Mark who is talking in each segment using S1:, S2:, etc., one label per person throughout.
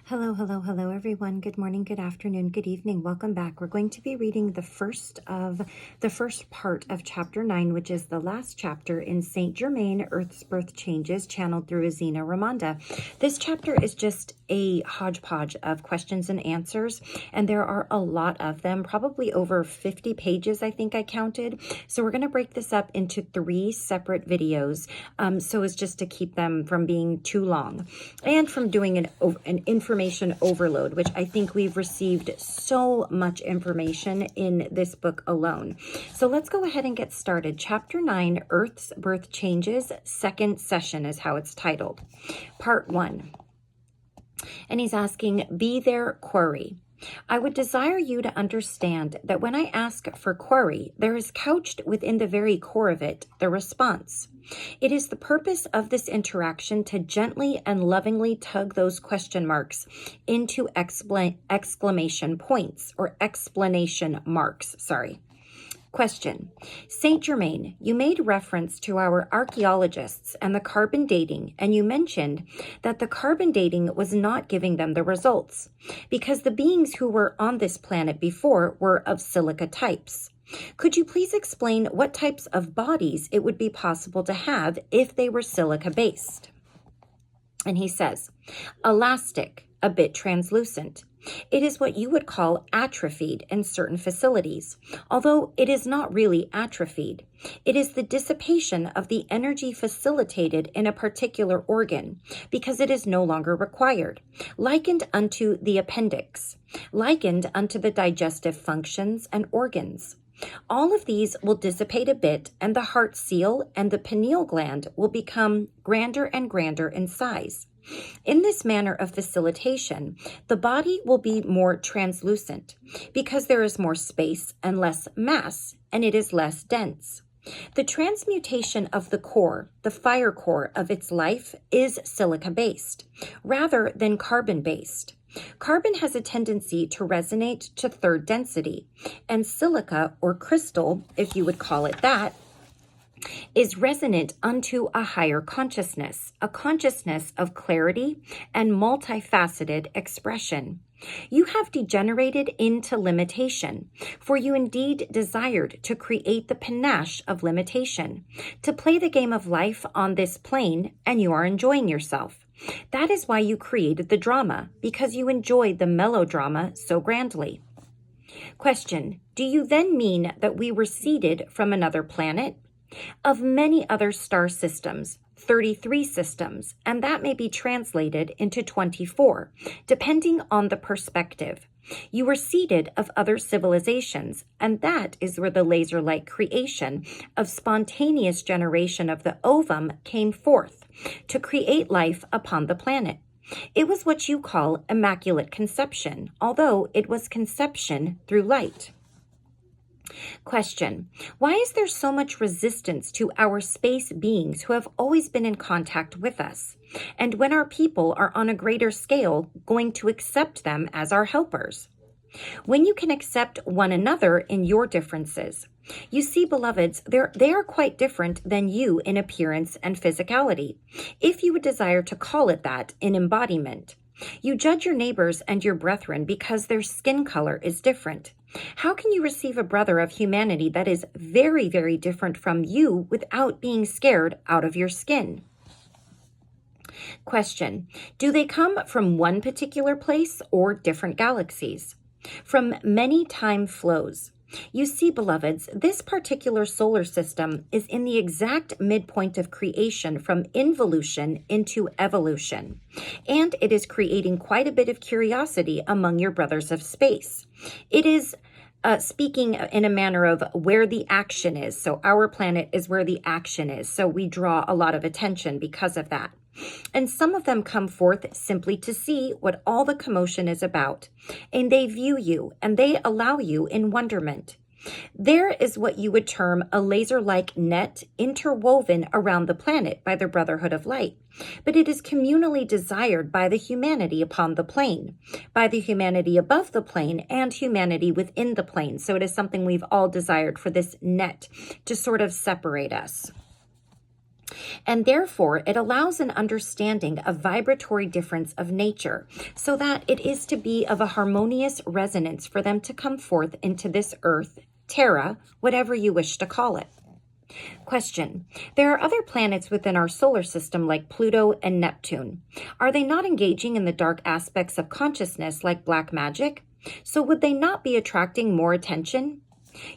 S1: Hello, hello, hello, everyone. Good morning, good afternoon, good evening. Welcome back. We're going to be reading the first part of chapter 9, which is the last chapter in Saint Germain, Earth's Birth Changes, channeled through Azina Ramonda. This chapter is just a hodgepodge of questions and answers, and there are a lot of them, probably over 50 pages, I think I counted. So we're going to break this up into 3 separate videos, so as just to keep them from being too long and from doing an information overload, which I think we've received so much information in this book alone. So let's go ahead and get started. Chapter 9, Earth's Birth Changes, second session is how it's titled. Part 1. And he's asking, be there, query. I would desire you to understand that when I ask for query, there is couched within the very core of it the response. It is the purpose of this interaction to gently and lovingly tug those question marks into exclamation points or explanation marks. Question. Saint Germain, you made reference to our archaeologists and the carbon dating, and you mentioned that the carbon dating was not giving them the results because the beings who were on this planet before were of silica types. Could you please explain what types of bodies it would be possible to have if they were silica-based? And he says, elastic, a bit translucent. It is what you would call atrophied in certain facilities, although it is not really atrophied. It is the dissipation of the energy facilitated in a particular organ because it is no longer required, likened unto the appendix, likened unto the digestive functions and organs. All of these will dissipate a bit, and the heart seal and the pineal gland will become grander and grander in size. In this manner of facilitation, the body will be more translucent because there is more space and less mass, and it is less dense. The transmutation of the core, the fire core of its life, is silica-based rather than carbon-based. Carbon has a tendency to resonate to third density, and silica, or crystal, if you would call it that, is resonant unto a higher consciousness, a consciousness of clarity and multifaceted expression. You have degenerated into limitation, for you indeed desired to create the panache of limitation, to play the game of life on this plane, and you are enjoying yourself. That is why you created the drama, because you enjoyed the melodrama so grandly. Question, do you then mean that we were seeded from another planet? Of many other star systems, 33 systems, and that may be translated into 24, depending on the perspective. You were seeded of other civilizations, and that is where the laser-like creation of spontaneous generation of the ovum came forth to create life upon the planet. It was what you call immaculate conception, although it was conception through light. Question, why is there so much resistance to our space beings who have always been in contact with us? And when our people are on a greater scale, going to accept them as our helpers? When you can accept one another in your differences. You see, beloveds, they are quite different than you in appearance and physicality, if you would desire to call it that in embodiment. You judge your neighbors and your brethren because their skin color is different. How can you receive a brother of humanity that is very, very different from you without being scared out of your skin? Question, do they come from one particular place or different galaxies? From many time flows. You see, beloveds, this particular solar system is in the exact midpoint of creation from involution into evolution, and it is creating quite a bit of curiosity among your brothers of space. It is speaking in a manner of where the action is. So our planet is where the action is. So we draw a lot of attention because of that. And some of them come forth simply to see what all the commotion is about. And they view you and they allow you in wonderment. There is what you would term a laser-like net interwoven around the planet by the Brotherhood of Light. But it is communally desired by the humanity upon the plane, by the humanity above the plane, and humanity within the plane. So it is something we've all desired for this net to sort of separate us. And therefore, it allows an understanding of vibratory difference of nature, so that it is to be of a harmonious resonance for them to come forth into this earth, Terra, whatever you wish to call it. Question. There are other planets within our solar system like Pluto and Neptune. Are they not engaging in the dark aspects of consciousness like black magic? So would they not be attracting more attention?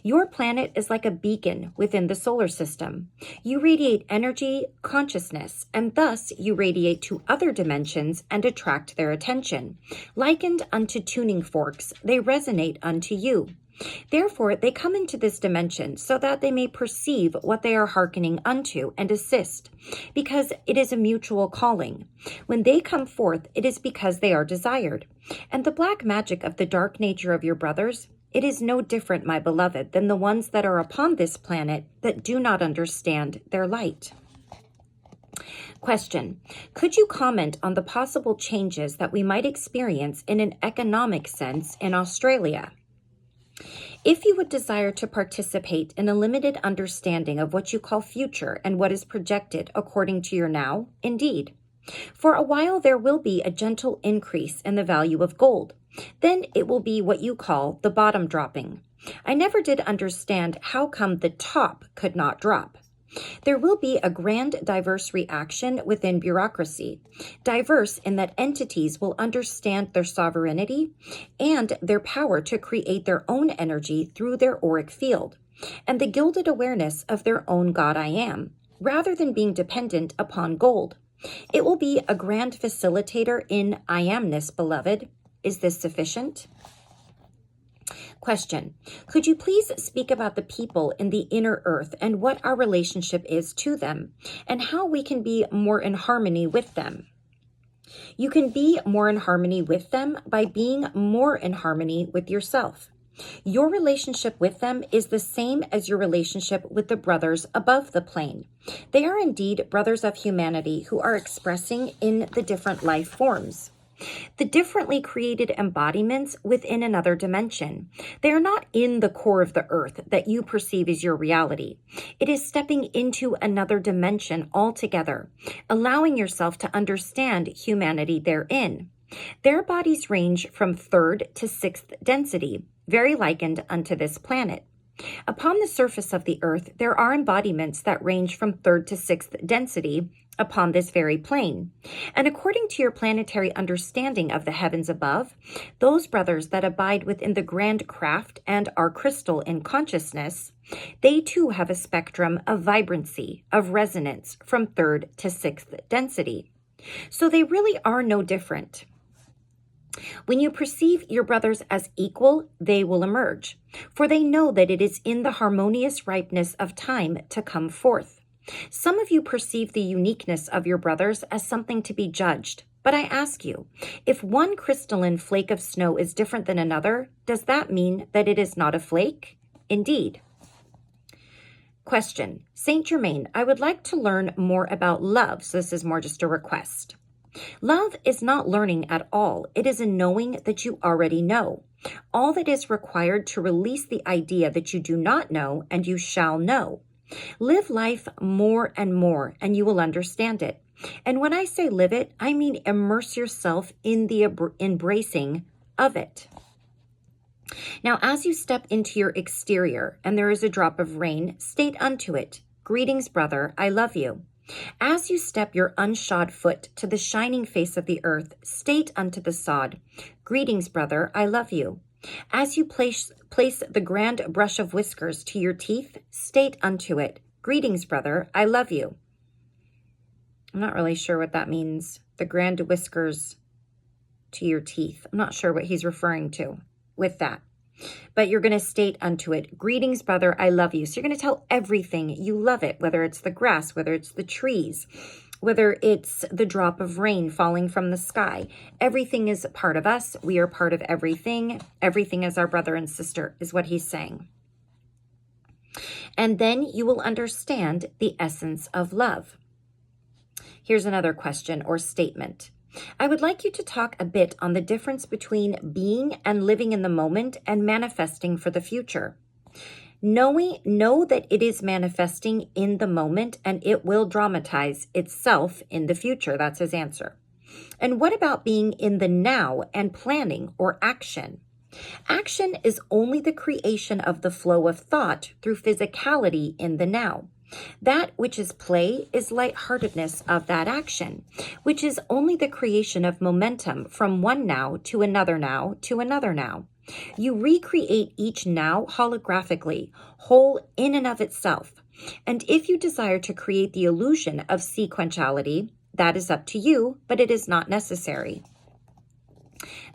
S1: Your planet is like a beacon within the solar system. You radiate energy, consciousness, and thus you radiate to other dimensions and attract their attention. Likened unto tuning forks, they resonate unto you. Therefore, they come into this dimension so that they may perceive what they are hearkening unto and assist, because it is a mutual calling. When they come forth, it is because they are desired. And the black magic of the dark nature of your brothers, it is no different, my beloved, than the ones that are upon this planet that do not understand their light. Question. Could you comment on the possible changes that we might experience in an economic sense in Australia? If you would desire to participate in a limited understanding of what you call future and what is projected according to your now, indeed. For a while there will be a gentle increase in the value of gold. Then it will be what you call the bottom dropping. I never did understand how come the top could not drop. There will be a grand diverse reaction within bureaucracy, diverse in that entities will understand their sovereignty and their power to create their own energy through their auric field, and the gilded awareness of their own God I am, rather than being dependent upon gold. It will be a grand facilitator in I amness, beloved. Is this sufficient? Question. Could you please speak about the people in the inner earth and what our relationship is to them and how we can be more in harmony with them? You can be more in harmony with them by being more in harmony with yourself. Your relationship with them is the same as your relationship with the brothers above the plane. They are indeed brothers of humanity who are expressing in the different life forms. The differently created embodiments within another dimension. They are not in the core of the earth that you perceive as your reality. It is stepping into another dimension altogether, allowing yourself to understand humanity therein. Their bodies range from 3rd to 6th density, very likened unto this planet. Upon the surface of the earth, there are embodiments that range from 3rd to 6th density upon this very plane. And according to your planetary understanding of the heavens above, those brothers that abide within the grand craft and are crystal in consciousness, they too have a spectrum of vibrancy, of resonance from 3rd to 6th density. So they really are no different. When you perceive your brothers as equal, they will emerge, for they know that it is in the harmonious ripeness of time to come forth. Some of you perceive the uniqueness of your brothers as something to be judged, but I ask you, if one crystalline flake of snow is different than another, does that mean that it is not a flake? Indeed. Question. Saint Germain, I would like to learn more about love, so this is more just a request. Love is not learning at all. It is a knowing that you already know. All that is required to release the idea that you do not know and you shall know. Live life more and more, and you will understand it. And when I say live it, I mean immerse yourself in the embracing of it. Now, as you step into your exterior and there is a drop of rain, state unto it, greetings, brother, I love you. As you step your unshod foot to the shining face of the earth, state unto the sod, greetings, brother, I love you. As you place the grand brush of whiskers to your teeth, state unto it, greetings, brother, I love you. I'm not really sure what that means, the grand whiskers to your teeth. I'm not sure what he's referring to with that. But you're going to state unto it, greetings, brother, I love you. So you're going to tell everything you love it, whether it's the grass, whether it's the trees, whether it's the drop of rain falling from the sky. Everything is part of us. We are part of everything. Everything is our brother and sister, is what he's saying. And then you will understand the essence of love. Here's another question or statement. I would like you to talk a bit on the difference between being and living in the moment and manifesting for the future. Know that it is manifesting in the moment and it will dramatize itself in the future. That's his answer. And what about being in the now and planning or action? Action is only the creation of the flow of thought through physicality in the now. That which is play is lightheartedness of that action, which is only the creation of momentum from one now to another now to another now. You recreate each now holographically, whole in and of itself. And if you desire to create the illusion of sequentiality, that is up to you, but it is not necessary.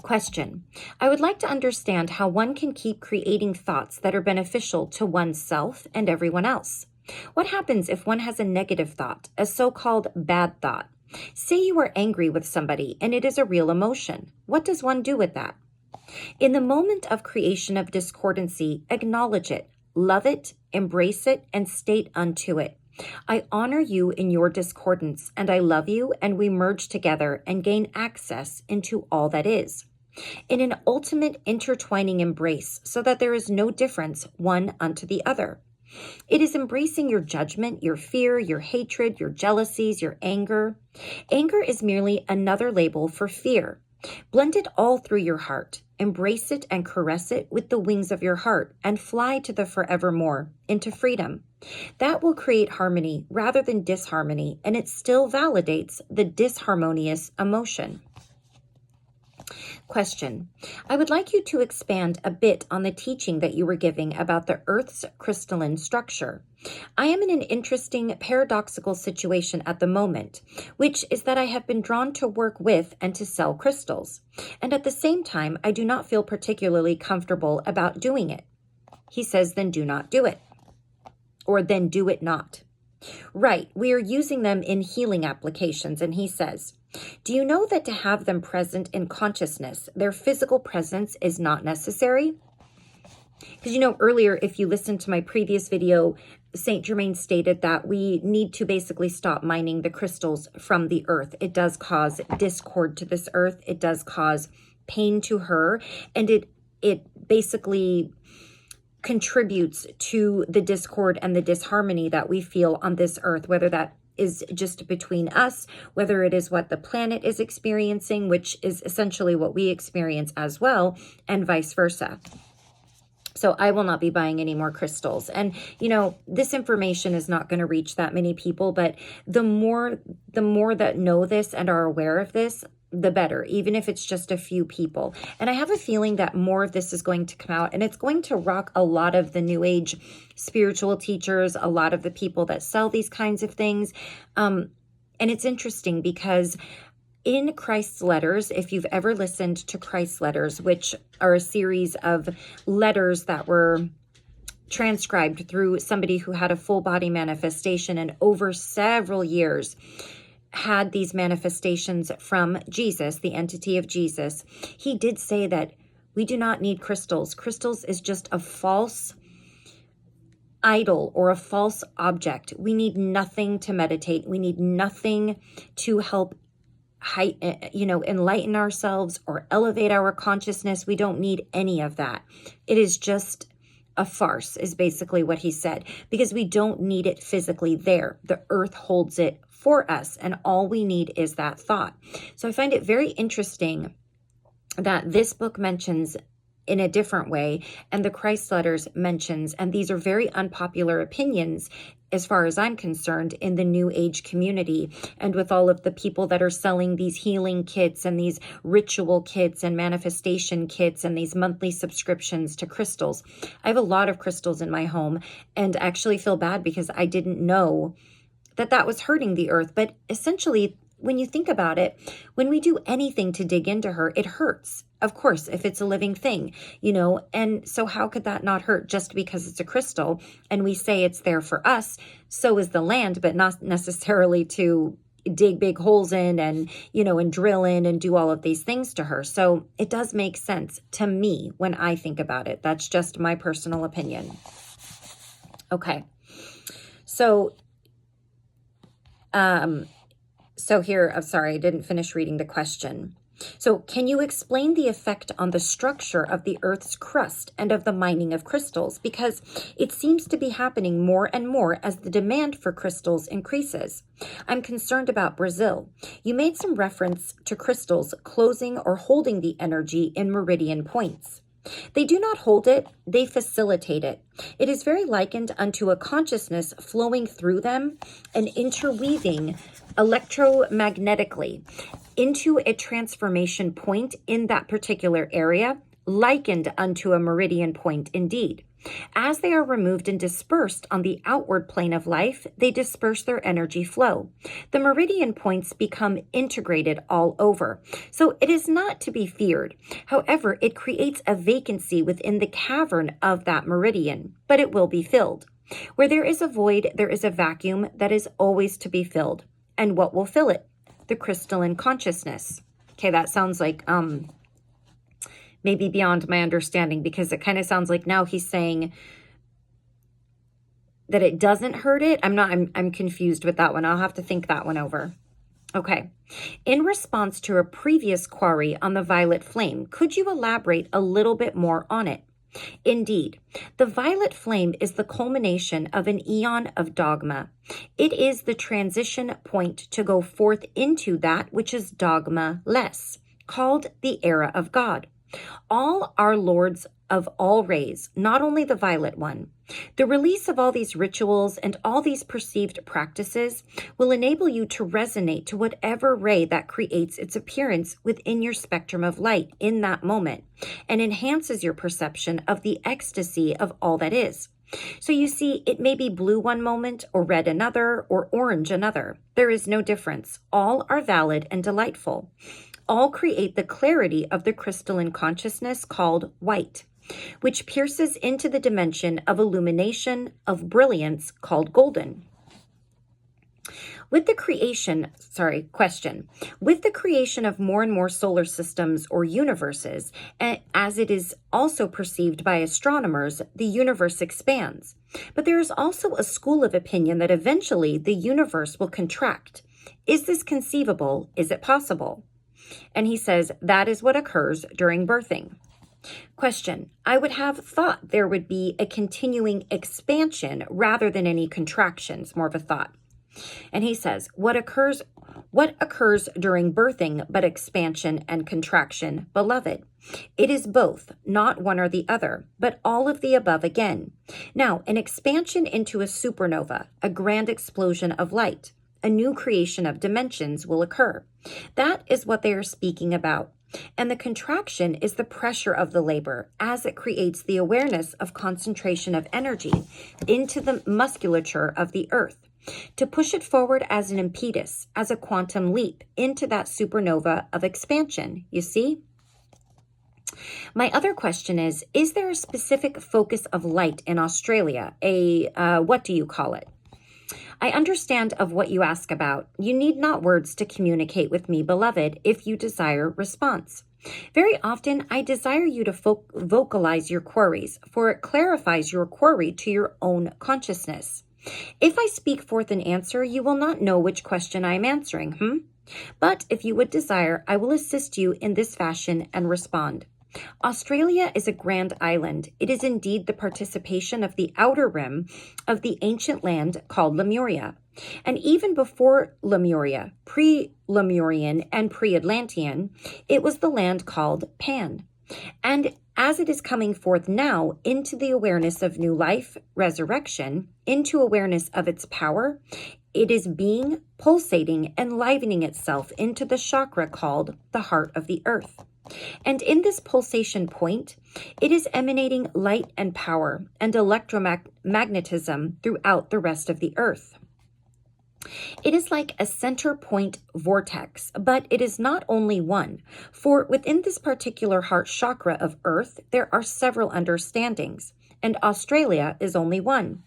S1: Question. I would like to understand how one can keep creating thoughts that are beneficial to oneself and everyone else. What happens if one has a negative thought, a so-called bad thought? Say you are angry with somebody and it is a real emotion. What does one do with that? In the moment of creation of discordancy, acknowledge it, love it, embrace it, and state unto it, I honor you in your discordance, and I love you, and we merge together and gain access into all that is, in an ultimate intertwining embrace, so that there is no difference one unto the other. It is embracing your judgment, your fear, your hatred, your jealousies, your anger. Anger is merely another label for fear. Blend it all through your heart. Embrace it and caress it with the wings of your heart and fly to the forevermore, into freedom. That will create harmony rather than disharmony, and it still validates the disharmonious emotion. Question. I would like you to expand a bit on the teaching that you were giving about the Earth's crystalline structure. I am in an interesting paradoxical situation at the moment, which is that I have been drawn to work with and to sell crystals, and at the same time, I do not feel particularly comfortable about doing it. He says, then do not do it, or then do it not. Right, we are using them in healing applications, and he says, do you know that to have them present in consciousness, their physical presence is not necessary? Because earlier, if you listened to my previous video, Saint Germain stated that we need to basically stop mining the crystals from the earth. It does cause discord to this earth. It does cause pain to her, and it basically contributes to the discord and the disharmony that we feel on this earth, whether that is just between us, whether it is what the planet is experiencing, which is essentially what we experience as well, and vice versa. So I will not be buying any more crystals. And, this information is not going to reach that many people, but the more that know this and are aware of this, the better, even if it's just a few people. And I have a feeling that more of this is going to come out, and it's going to rock a lot of the New Age spiritual teachers, a lot of the people that sell these kinds of things. And it's interesting because in Christ's letters, if you've ever listened to Christ's letters, which are a series of letters that were transcribed through somebody who had a full body manifestation and over several years had these manifestations from Jesus, the entity of Jesus, he did say that we do not need crystals. Crystals is just a false idol or a false object. We need nothing to meditate. We need nothing to help enlighten ourselves or elevate our consciousness. We don't need any of that. It is just a farce, is basically what he said, because we don't need it physically there. The earth holds it for us, and all we need is that thought. So I find it very interesting that this book mentions in a different way, and the Christ letters mentions, and these are very unpopular opinions as far as I'm concerned in the New Age community, and with all of the people that are selling these healing kits and these ritual kits and manifestation kits and these monthly subscriptions to crystals. I have a lot of crystals in my home and actually feel bad because I didn't know that was hurting the earth. But essentially, when you think about it, when we do anything to dig into her, it hurts. Of course, if it's a living thing, and so how could that not hurt just because it's a crystal and we say it's there for us? So is the land, but not necessarily to dig big holes in and, and drill in and do all of these things to her. So it does make sense to me when I think about it. That's just my personal opinion. Okay. So here, I'm sorry, I didn't finish reading the question. So can you explain the effect on the structure of the Earth's crust and of the mining of crystals? Because it seems to be happening more and more as the demand for crystals increases. I'm concerned about Brazil. You made some reference to crystals closing or holding the energy in meridian points. They do not hold it, they facilitate it. It is very likened unto a consciousness flowing through them and interweaving electromagnetically into a transformation point in that particular area, likened unto a meridian point indeed. As they are removed and dispersed on the outward plane of life, they disperse their energy flow. The meridian points become integrated all over. So it is not to be feared. However, it creates a vacancy within the cavern of that meridian, but it will be filled. Where there is a void, there is a vacuum that is always to be filled. And what will fill it? The crystalline consciousness. Okay, that sounds like maybe beyond my understanding, because it kind of sounds like now he's saying that it doesn't hurt it. I'm confused with that one. I'll have to think that one over. Okay. In response to a previous query on the violet flame, could you elaborate a little bit more on it? Indeed, the violet flame is the culmination of an eon of dogma. It is the transition point to go forth into that which is dogma-less, called the era of God. All are lords of all rays, not only the violet one. The release of all these rituals and all these perceived practices will enable you to resonate to whatever ray that creates its appearance within your spectrum of light in that moment and enhances your perception of the ecstasy of all that is. So you see, it may be blue one moment or red another or orange another. There is no difference. All are valid and delightful. All create the clarity of the crystalline consciousness called white, which pierces into the dimension of illumination, of brilliance called golden. With the creation of more and more solar systems or universes, as it is also perceived by astronomers, the universe expands. But there is also a school of opinion that eventually the universe will contract. Is this conceivable? Is it possible? And he says that is what occurs during birthing. Question: I would have thought there would be a continuing expansion rather than any contractions, more of a thought. And he says, what occurs during birthing but expansion and contraction, beloved? It is both, not one or the other, but all of the above again. Now, an expansion into a supernova, a grand explosion of light, a new creation of dimensions will occur. That is what they are speaking about. And the contraction is the pressure of the labor as it creates the awareness of concentration of energy into the musculature of the earth to push it forward as an impetus, as a quantum leap into that supernova of expansion. You see? My other question is there a specific focus of light in Australia? What do you call it? I understand of what you ask about. You need not words to communicate with me, beloved, if you desire response. Very often, I desire you to vocalize your queries, for it clarifies your query to your own consciousness. If I speak forth an answer, you will not know which question I am answering, But if you would desire, I will assist you in this fashion and respond. Australia is a grand island. It is indeed the participation of the outer rim of the ancient land called Lemuria. And even before Lemuria, pre-Lemurian and pre-Atlantean, it was the land called Pan. And as it is coming forth now into the awareness of new life, resurrection, into awareness of its power, it is being, pulsating, enlivening itself into the chakra called the heart of the earth. And in this pulsation point, it is emanating light and power and electromagnetism throughout the rest of the earth. It is like a center point vortex, but it is not only one, for within this particular heart chakra of earth, there are several understandings, and Australia is only one.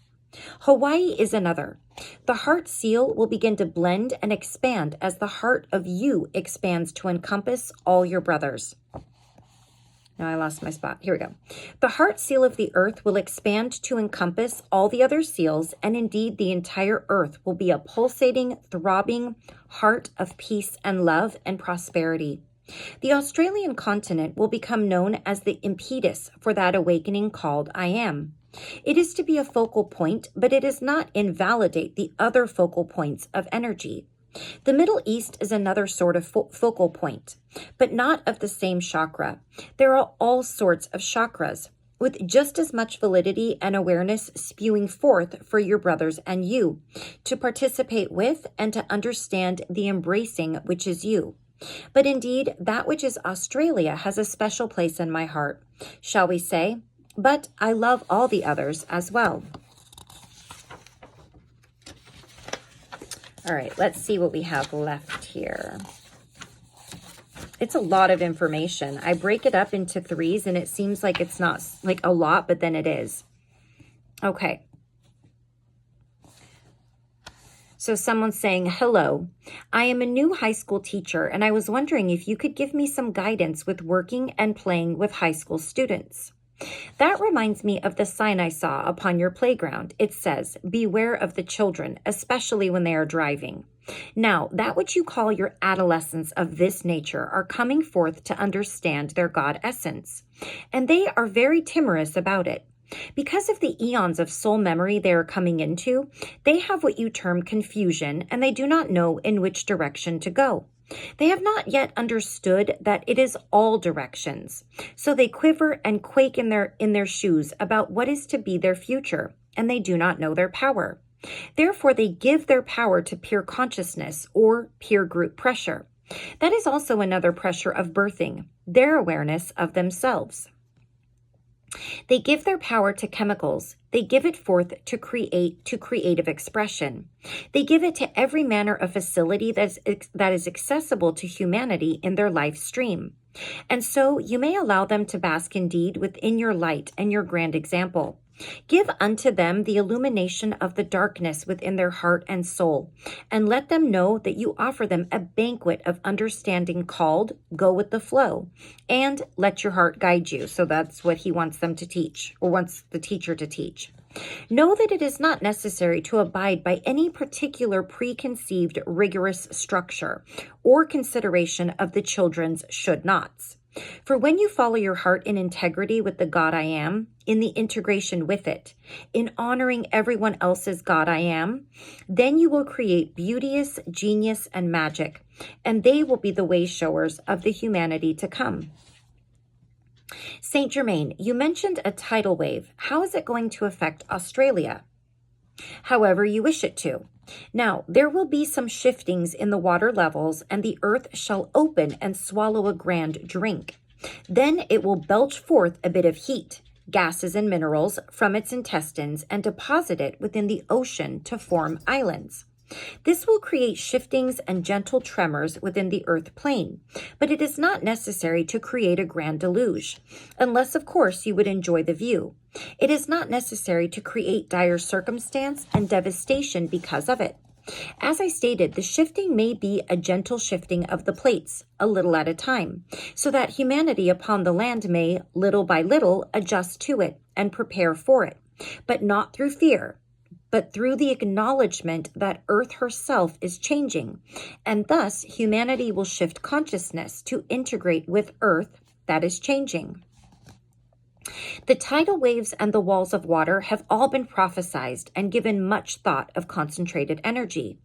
S1: Hawaii is another. The heart seal will begin to blend and expand as the heart of you expands to encompass all your brothers. Now I lost my spot. Here we go. The heart seal of the earth will expand to encompass all the other seals, and indeed the entire earth will be a pulsating, throbbing heart of peace and love and prosperity. The Australian continent will become known as the impetus for that awakening called I Am. It is to be a focal point, but it does not invalidate the other focal points of energy. The Middle East is another sort of focal point, but not of the same chakra. There are all sorts of chakras, with just as much validity and awareness spewing forth for your brothers and you, to participate with and to understand the embracing which is you. But indeed, that which is Australia has a special place in my heart, shall we say? But I love all the others as well. All right, let's see what we have left here. It's a lot of information. I break it up into threes, and it seems like it's not like a lot, but then it is. Okay. So someone's saying, hello, I am a new high school teacher, and I was wondering if you could give me some guidance with working and playing with high school students. That reminds me of the sign I saw upon your playground. It says, beware of the children, especially when they are driving. Now, that which you call your adolescents of this nature are coming forth to understand their God essence, and they are very timorous about it. Because of the eons of soul memory they are coming into, they have what you term confusion, and they do not know in which direction to go. They have not yet understood that it is all directions. So they quiver and quake in their shoes about what is to be their future, and they do not know their power. Therefore, they give their power to peer consciousness or peer group pressure. That is also another pressure of birthing, their awareness of themselves. They give their power to chemicals. They give it forth to creative expression. They give it to every manner of facility that is accessible to humanity in their life stream. And so you may allow them to bask indeed within your light and your grand example. Give unto them the illumination of the darkness within their heart and soul, and let them know that you offer them a banquet of understanding called Go with the Flow, and let your heart guide you. So that's what he wants them to teach, or wants the teacher to teach. Know that it is not necessary to abide by any particular preconceived rigorous structure or consideration of the children's should-nots. For when you follow your heart in integrity with the God I Am, in the integration with it, in honoring everyone else's God I Am, then you will create beauteous genius and magic, and they will be the way showers of the humanity to come. Saint Germain, you mentioned a tidal wave. How is it going to affect Australia? However you wish it to. Now, there will be some shiftings in the water levels, and the earth shall open and swallow a grand drink. Then it will belch forth a bit of heat, gases and minerals from its intestines, and deposit it within the ocean to form islands. This will create shiftings and gentle tremors within the earth plane, but it is not necessary to create a grand deluge, unless, of course, you would enjoy the view. It is not necessary to create dire circumstance and devastation because of it. As I stated, the shifting may be a gentle shifting of the plates, a little at a time, so that humanity upon the land may, little by little, adjust to it and prepare for it, but not through fear, but through the acknowledgement that Earth herself is changing, and thus humanity will shift consciousness to integrate with Earth that is changing. The tidal waves and the walls of water have all been prophesied and given much thought of concentrated energy.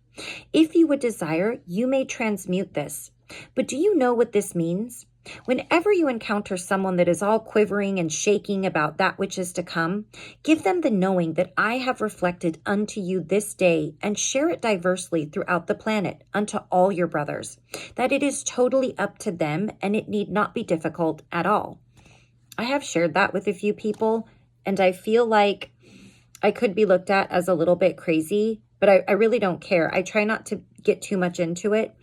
S1: If you would desire, you may transmute this. But do you know what this means? Whenever you encounter someone that is all quivering and shaking about that which is to come, give them the knowing that I have reflected unto you this day, and share it diversely throughout the planet unto all your brothers, that it is totally up to them and it need not be difficult at all. I have shared that with a few people, and I feel like I could be looked at as a little bit crazy, but I really don't care. I try not to get too much into it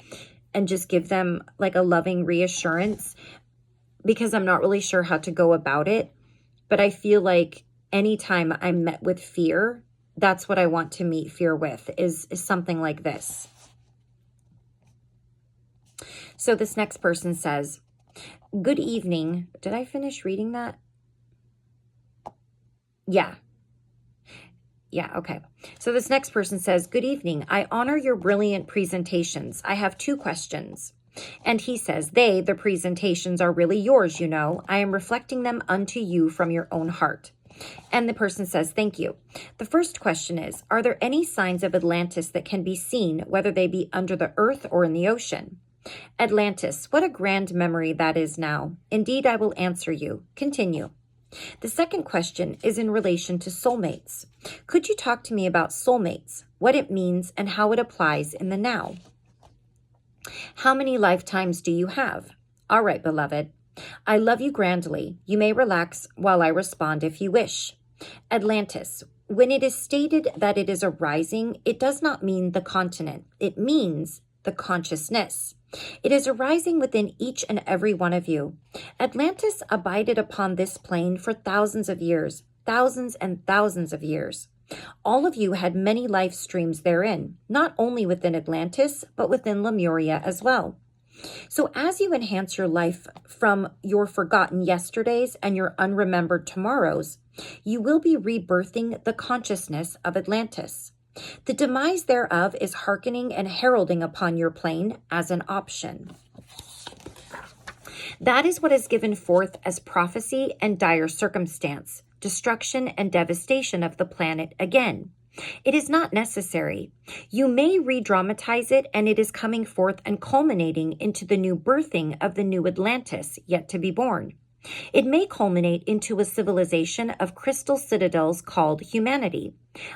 S1: and just give them like a loving reassurance, because I'm not really sure how to go about it. But I feel like anytime I'm met with fear, that's what I want to meet fear with, is something like this. So this next person says, good evening. Did I finish reading that? Yeah, okay. So this next person says, good evening. I honor your brilliant presentations. I have two questions. And he says, the presentations are really yours, you know. I am reflecting them unto you from your own heart. And the person says, thank you. The first question is, are there any signs of Atlantis that can be seen, whether they be under the earth or in the ocean? Atlantis, what a grand memory that is now. Indeed, I will answer you. Continue. The second question is in relation to soulmates. Could you talk to me about soulmates, what it means, and how it applies in the now? How many lifetimes do you have? All right, beloved. I love you grandly. You may relax while I respond if you wish. Atlantis. When it is stated that it is arising, it does not mean the continent. It means the consciousness. It is arising within each and every one of you. Atlantis abided upon this plane for thousands of years, thousands and thousands of years. All of you had many life streams therein, not only within Atlantis, but within Lemuria as well. So as you enhance your life from your forgotten yesterdays and your unremembered tomorrows, you will be rebirthing the consciousness of Atlantis. The demise thereof is hearkening and heralding upon your plane as an option. That is what is given forth as prophecy and dire circumstance, destruction and devastation of the planet again. It is not necessary. You may re-dramatize it, and it is coming forth and culminating into the new birthing of the new Atlantis yet to be born. It may culminate into a civilization of crystal citadels called humanity,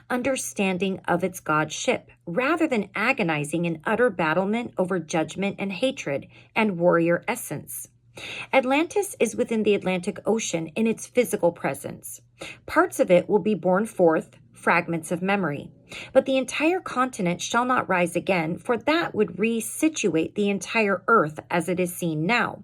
S1: understanding of its God ship, rather than agonizing in utter battlement over judgment and hatred and warrior essence. Atlantis is within the Atlantic Ocean in its physical presence. Parts of it will be born forth, fragments of memory. But the entire continent shall not rise again, for that would resituate the entire earth as it is seen now.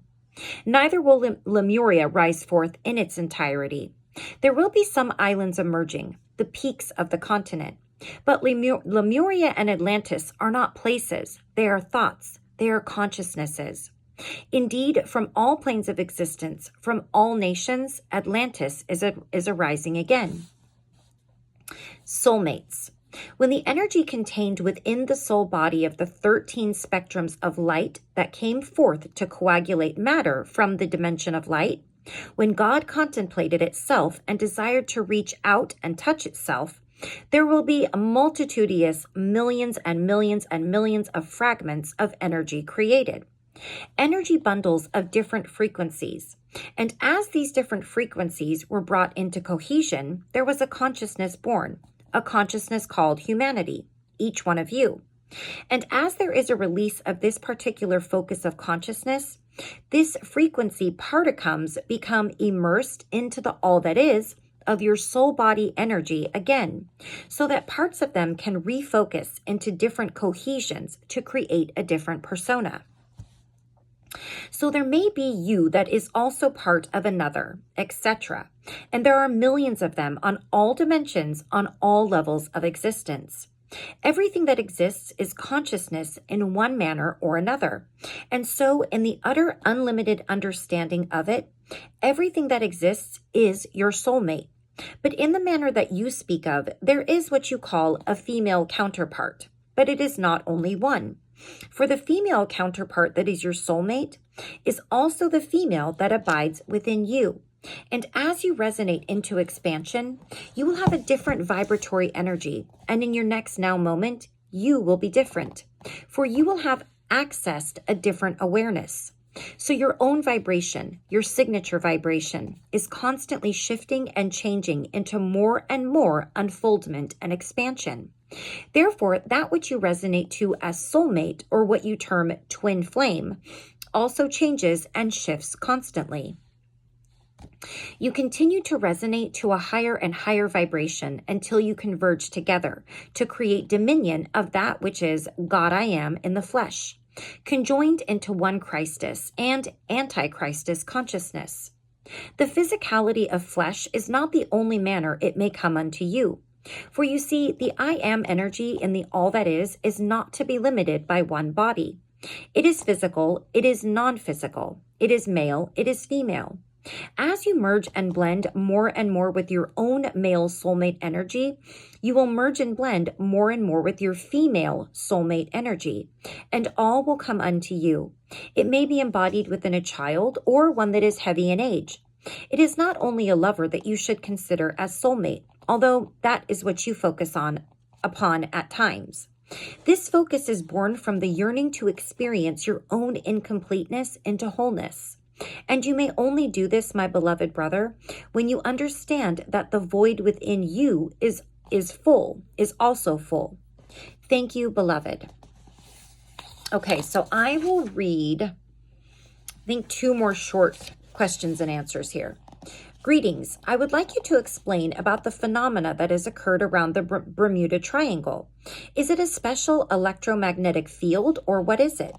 S1: Neither will Lemuria rise forth in its entirety. There will be some islands emerging, the peaks of the continent. But Lemuria and Atlantis are not places. They are thoughts. They are consciousnesses. Indeed, from all planes of existence, from all nations, Atlantis is arising again. Soulmates. When the energy contained within the soul body of the 13 spectrums of light that came forth to coagulate matter from the dimension of light, when God contemplated itself and desired to reach out and touch itself, there will be a multitudinous millions and millions and millions of fragments of energy created. Energy bundles of different frequencies. And as these different frequencies were brought into cohesion, there was a consciousness born, a consciousness called humanity, each one of you. And as there is a release of this particular focus of consciousness, this frequency particles become immersed into the all that is of your soul body energy again, so that parts of them can refocus into different cohesions to create a different persona. So there may be you that is also part of another, etc. And there are millions of them on all dimensions, on all levels of existence. Everything that exists is consciousness in one manner or another. And so in the utter unlimited understanding of it, everything that exists is your soulmate. But in the manner that you speak of, there is what you call a female counterpart, but it is not only one. For the female counterpart that is your soulmate is also the female that abides within you. And as you resonate into expansion, you will have a different vibratory energy. And in your next now moment, you will be different. For you will have accessed a different awareness. So your own vibration, your signature vibration, is constantly shifting and changing into more and more unfoldment and expansion. Therefore, that which you resonate to as soulmate, or what you term twin flame, also changes and shifts constantly. You continue to resonate to a higher and higher vibration until you converge together to create dominion of that which is God I am in the flesh, conjoined into one Christus and anti-Christus consciousness. The physicality of flesh is not the only manner it may come unto you. For you see, the I am energy in the all that is not to be limited by one body. It is physical, it is non-physical, it is male, it is female. As you merge and blend more and more with your own male soulmate energy, you will merge and blend more and more with your female soulmate energy, and all will come unto you. It may be embodied within a child or one that is heavy in age. It is not only a lover that you should consider as soulmate, although that is what you focus upon at times. This focus is born from the yearning to experience your own incompleteness into wholeness. And you may only do this, my beloved brother, when you understand that the void within you is also full. Thank you, beloved. Okay, so I will read, I think, 2 more short questions and answers here. Greetings. I would like you to explain about the phenomena that has occurred around the Bermuda Triangle. Is it a special electromagnetic field, or what is it?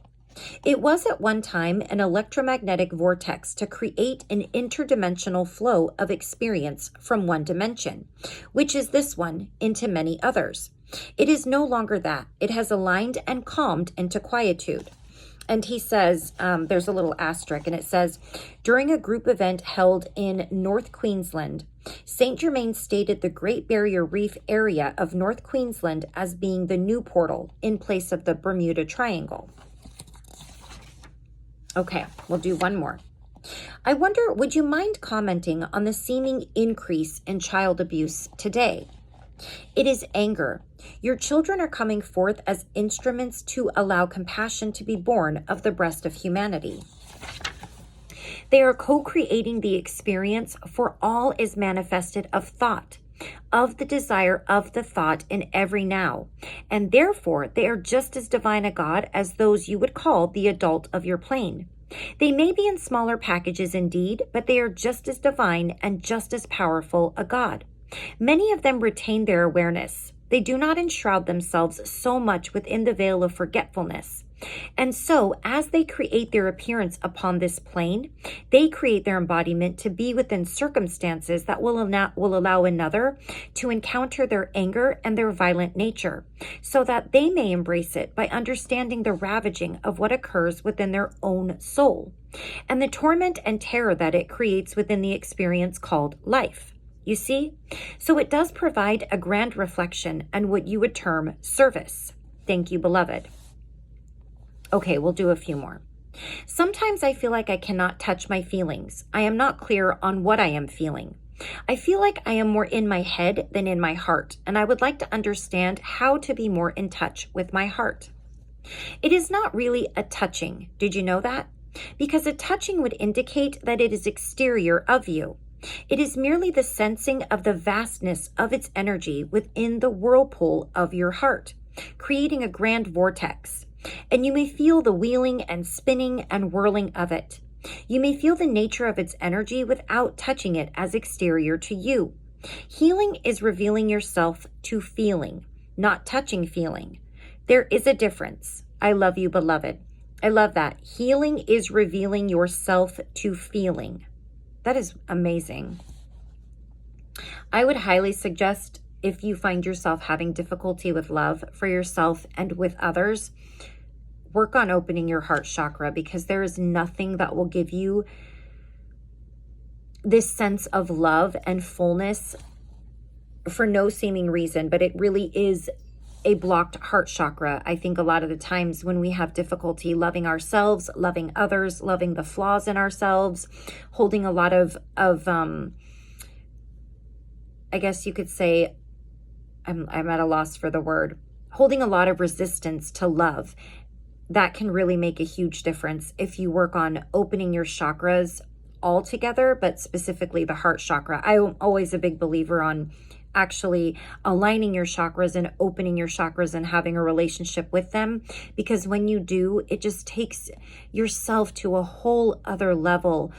S1: It was at one time an electromagnetic vortex to create an interdimensional flow of experience from one dimension, which is this one, into many others. It is no longer that. It has aligned and calmed into quietude. And he says, there's a little asterisk, and it says, during a group event held in North Queensland, St. Germain stated the Great Barrier Reef area of North Queensland as being the new portal in place of the Bermuda Triangle. Okay, we'll do one more. I wonder, would you mind commenting on the seeming increase in child abuse today? It is anger. Your children are coming forth as instruments to allow compassion to be born of the breast of humanity. They are co-creating the experience, for all is manifested of thought, of the desire of the thought in every now, and therefore they are just as divine a God as those you would call the adult of your plane. They may be in smaller packages indeed, but they are just as divine and just as powerful a God. Many of them retain their awareness. They do not enshroud themselves so much within the veil of forgetfulness. And so, as they create their appearance upon this plane, they create their embodiment to be within circumstances that will allow another to encounter their anger and their violent nature, so that they may embrace it by understanding the ravaging of what occurs within their own soul, and the torment and terror that it creates within the experience called life. You see? So it does provide a grand reflection and what you would term service. Thank you, beloved. Okay, we'll do a few more. Sometimes I feel like I cannot touch my feelings. I am not clear on what I am feeling. I feel like I am more in my head than in my heart, and I would like to understand how to be more in touch with my heart. It is not really a touching. Did you know that? Because a touching would indicate that it is exterior of you. It is merely the sensing of the vastness of its energy within the whirlpool of your heart, creating a grand vortex. And you may feel the wheeling and spinning and whirling of it. You may feel the nature of its energy without touching it as exterior to you. Healing is revealing yourself to feeling, not touching feeling. There is a difference. I love you, beloved. I love that. Healing is revealing yourself to feeling. That is amazing. I would highly suggest, if you find yourself having difficulty with love for yourself and with others, work on opening your heart chakra, because there is nothing that will give you this sense of love and fullness for no seeming reason, but it really is a blocked heart chakra. I think a lot of the times when we have difficulty loving ourselves, loving others, loving the flaws in ourselves, holding a lot of I guess you could say, I'm at a loss for the word, holding a lot of resistance to love. That can really make a huge difference if you work on opening your chakras altogether, but specifically the heart chakra. I'm always a big believer on actually aligning your chakras and opening your chakras and having a relationship with them, because when you do, it just takes yourself to a whole other level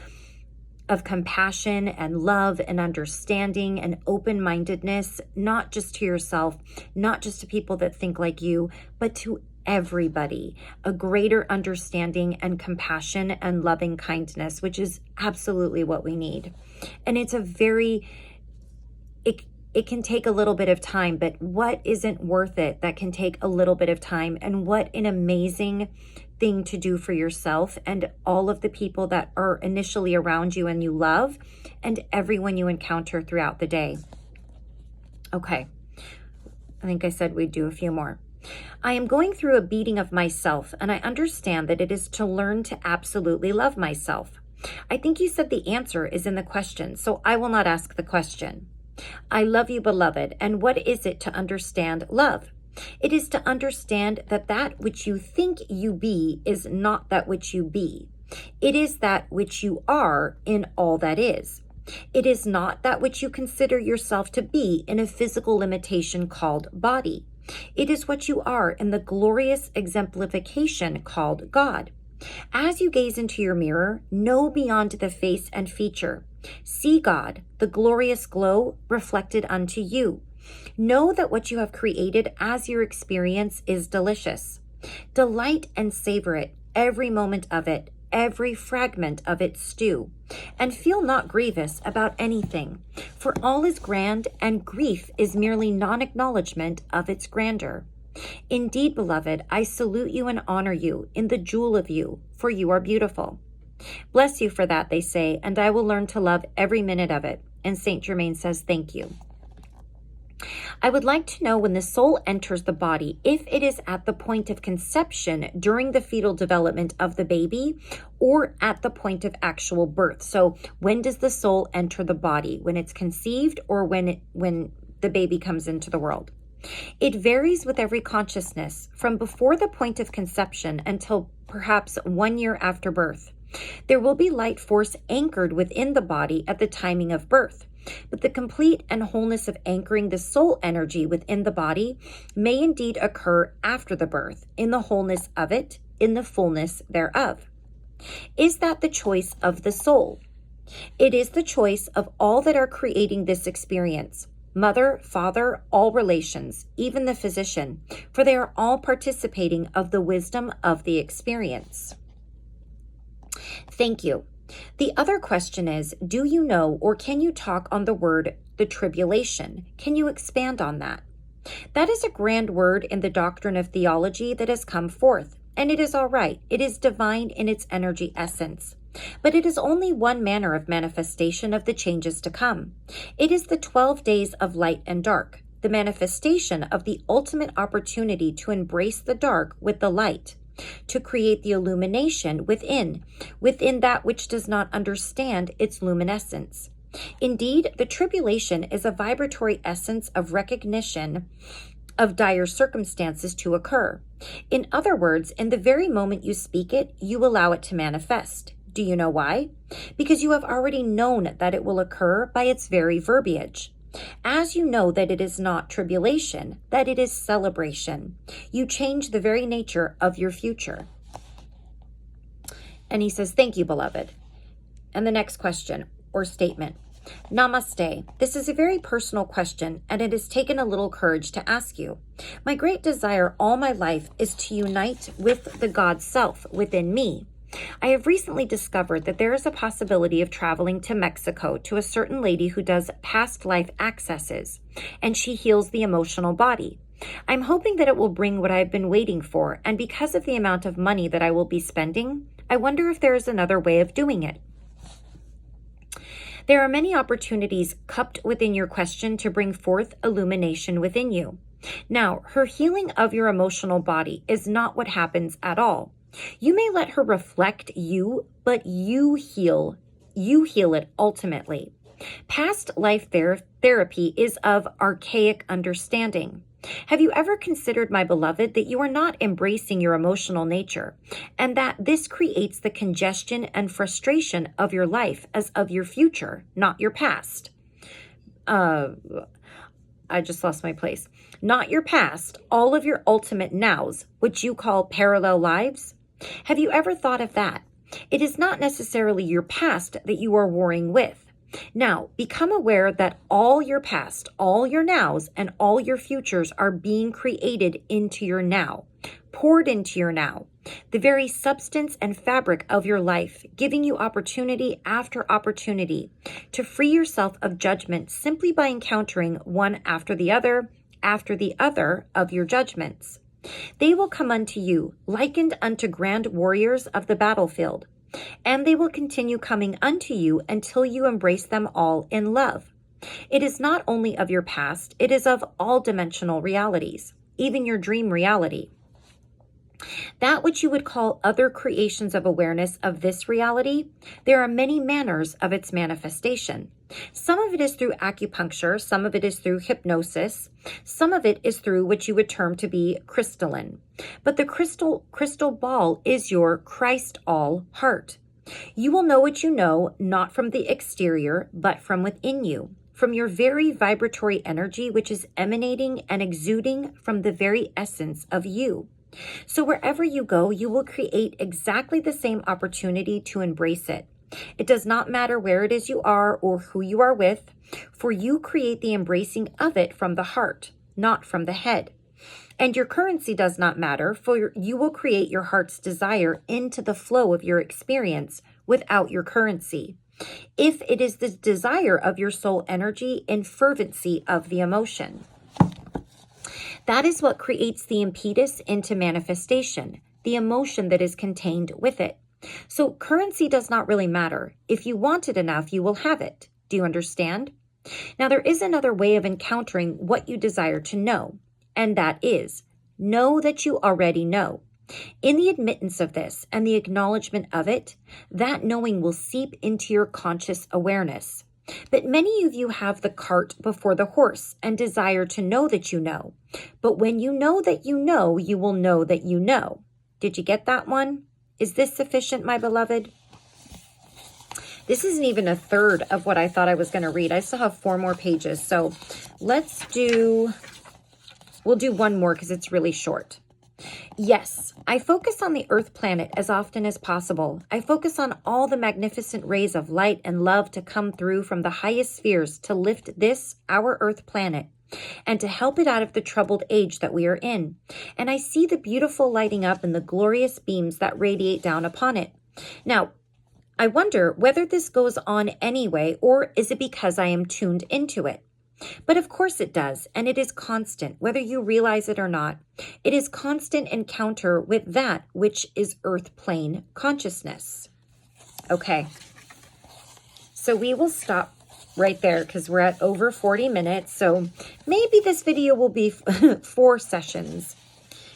S1: of compassion and love and understanding and open-mindedness, not just to yourself, not just to people that think like you, but to everybody. A greater understanding and compassion and loving kindness, which is absolutely what we need. And it's it can take a little bit of time, but what isn't worth it that can take a little bit of time? And what an amazing thing to do for yourself and all of the people that are initially around you and you love, and everyone you encounter throughout the day. Okay, I think I said we'd do a few more. I am going through a beating of myself, and I understand that it is to learn to absolutely love myself. I think you said the answer is in the question, so I will not ask the question. I love you, beloved, and what is it to understand love? It is to understand that that which you think you be is not that which you be. It is that which you are in all that is. It is not that which you consider yourself to be in a physical limitation called body. It is what you are in the glorious exemplification called God. As you gaze into your mirror, know beyond the face and feature. See God, the glorious glow reflected unto you. Know that what you have created as your experience is delicious. Delight and savor it, every moment of it, every fragment of its stew, and feel not grievous about anything, for all is grand, and grief is merely non-acknowledgement of its grandeur. Indeed, beloved, I salute you and honor you in the jewel of you, for you are beautiful. Bless you for that, they say, and I will learn to love every minute of it. And Saint Germain says, thank you. I would like to know when the soul enters the body, if it is at the point of conception during the fetal development of the baby or at the point of actual birth. So when does the soul enter the body? When it's conceived or when the baby comes into the world? It varies with every consciousness from before the point of conception until perhaps 1 year after birth. There will be light force anchored within the body at the timing of birth, but the complete and wholeness of anchoring the soul energy within the body may indeed occur after the birth, in the wholeness of it, in the fullness thereof. Is that the choice of the soul? It is the choice of all that are creating this experience. Mother, father, all relations, even the physician, for they are all participating of the wisdom of the experience. Thank you. The other question is, do you know or can you talk on the word, the tribulation? Can you expand on that? That is a grand word in the doctrine of theology that has come forth, and it is all right. It is divine in its energy essence. But it is only one manner of manifestation of the changes to come. It is the 12 days of light and dark, the manifestation of the ultimate opportunity to embrace the dark with the light, to create the illumination within that which does not understand its luminescence. Indeed, the tribulation is a vibratory essence of recognition of dire circumstances to occur. In other words, in the very moment you speak it, you allow it to manifest. Do you know why? Because you have already known that it will occur by its very verbiage. As you know that it is not tribulation, that it is celebration, you change the very nature of your future. And he says, thank you, beloved. And the next question or statement. Namaste. This is a very personal question, and it has taken a little courage to ask you. My great desire all my life is to unite with the God self within me. I have recently discovered that there is a possibility of traveling to Mexico to a certain lady who does past life accesses, and she heals the emotional body. I'm hoping that it will bring what I've been waiting for, and because of the amount of money that I will be spending, I wonder if there is another way of doing it. There are many opportunities cupped within your question to bring forth illumination within you. Now, her healing of your emotional body is not what happens at all. You may let her reflect you, but you heal it ultimately. Past life therapy is of archaic understanding. Have you ever considered, my beloved, that you are not embracing your emotional nature, and that this creates the congestion and frustration of your life as of your future, not your past? I just lost my place. Not your past, all of your ultimate nows, which you call parallel lives? Have you ever thought of that? It is not necessarily your past that you are warring with. Now, become aware that all your past, all your nows, and all your futures are being created into your now, poured into your now, the very substance and fabric of your life, giving you opportunity after opportunity to free yourself of judgment simply by encountering one after the other of your judgments. They will come unto you, likened unto grand warriors of the battlefield, and they will continue coming unto you until you embrace them all in love. It is not only of your past, it is of all dimensional realities, even your dream reality. That which you would call other creations of awareness of this reality, there are many manners of its manifestation. Some of it is through acupuncture, some of it is through hypnosis, some of it is through what you would term to be crystalline. But the crystal ball is your Christ-all heart. You will know what you know, not from the exterior, but from within you, from your very vibratory energy, which is emanating and exuding from the very essence of you. So wherever you go, you will create exactly the same opportunity to embrace it. It does not matter where it is you are or who you are with, for you create the embracing of it from the heart, not from the head. And your currency does not matter, for you will create your heart's desire into the flow of your experience without your currency, if it is the desire of your soul energy and fervency of the emotion. That is what creates the impetus into manifestation, the emotion that is contained with it. So currency does not really matter. If you want it enough, you will have it. Do you understand? Now, there is another way of encountering what you desire to know, and that is, know that you already know. In the admittance of this and the acknowledgement of it, that knowing will seep into your conscious awareness. But many of you have the cart before the horse and desire to know that you know. But when you know that you know, you will know that you know. Did you get that one? Is this sufficient, my beloved? This isn't even a third of what I thought I was going to read. I still have 4 more pages. So we'll do one more because it's really short. Yes, I focus on the Earth planet as often as possible. I focus on all the magnificent rays of light and love to come through from the highest spheres to lift this, our Earth planet, and to help it out of the troubled age that we are in. And I see the beautiful lighting up and the glorious beams that radiate down upon it. Now, I wonder whether this goes on anyway, or is it because I am tuned into it? But of course it does, and it is constant, whether you realize it or not. It is constant encounter with that which is earth plane consciousness. Okay, so we will stop right there because we're at over 40 minutes. So maybe this video will be 4 sessions.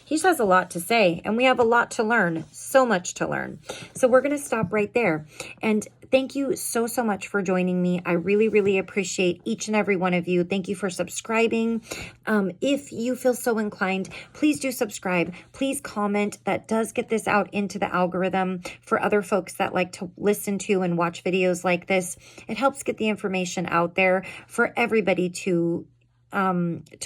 S1: He just has a lot to say, and we have a lot to learn, so much to learn. So we're going to stop right there. And thank you so much for joining me. I really, really appreciate each and every one of you. Thank you for subscribing. If you feel so inclined, please do subscribe. Please comment. That does get this out into the algorithm for other folks that like to listen to and watch videos like this. It helps get the information out there for everybody to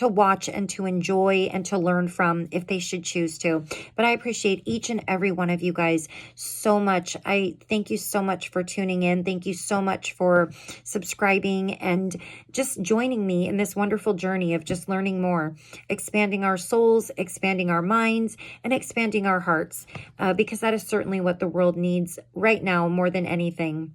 S1: watch and to enjoy and to learn from if they should choose to. But I appreciate each and every one of you guys so much. I thank you so much for tuning in. Thank you so much for subscribing and just joining me in this wonderful journey of just learning more, expanding our souls, expanding our minds, and expanding our hearts, because that is certainly what the world needs right now more than anything.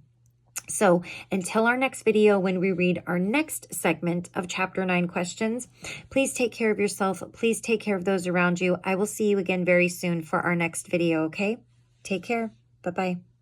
S1: So until our next video, when we read our next segment of Chapter 9 questions, please take care of yourself. Please take care of those around you. I will see you again very soon for our next video, okay? Take care. Bye-bye.